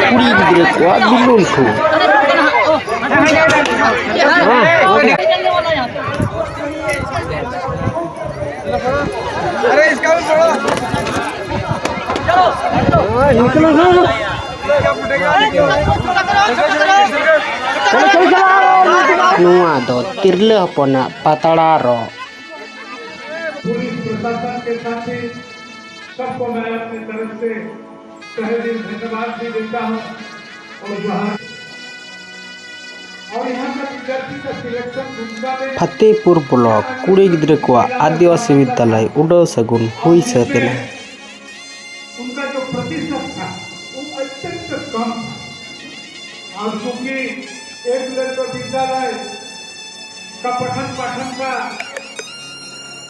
कुड़ी गिरे को बिल्कुल को अरे इसका भी छोड़ो निकलो ना नुआ दो तिरले हपना पातड़ा रो पुलिस प्रशासन के साथ ही सबको मैं अपनी तरफ से तहे दिल धन्यवाद भी देता हूँ और यहाँ का विद्यार्थी का सिलेक्शन उनका में फतेहपुर ब्लॉक कुड़ी गिद्रे को आदिवासी विद्यालय उड़ो सगुन हुई सकेला उनका जो प्रतिशत था वो अत्यंत कम था और चूंकि एक लड़का विद्यालय का पठन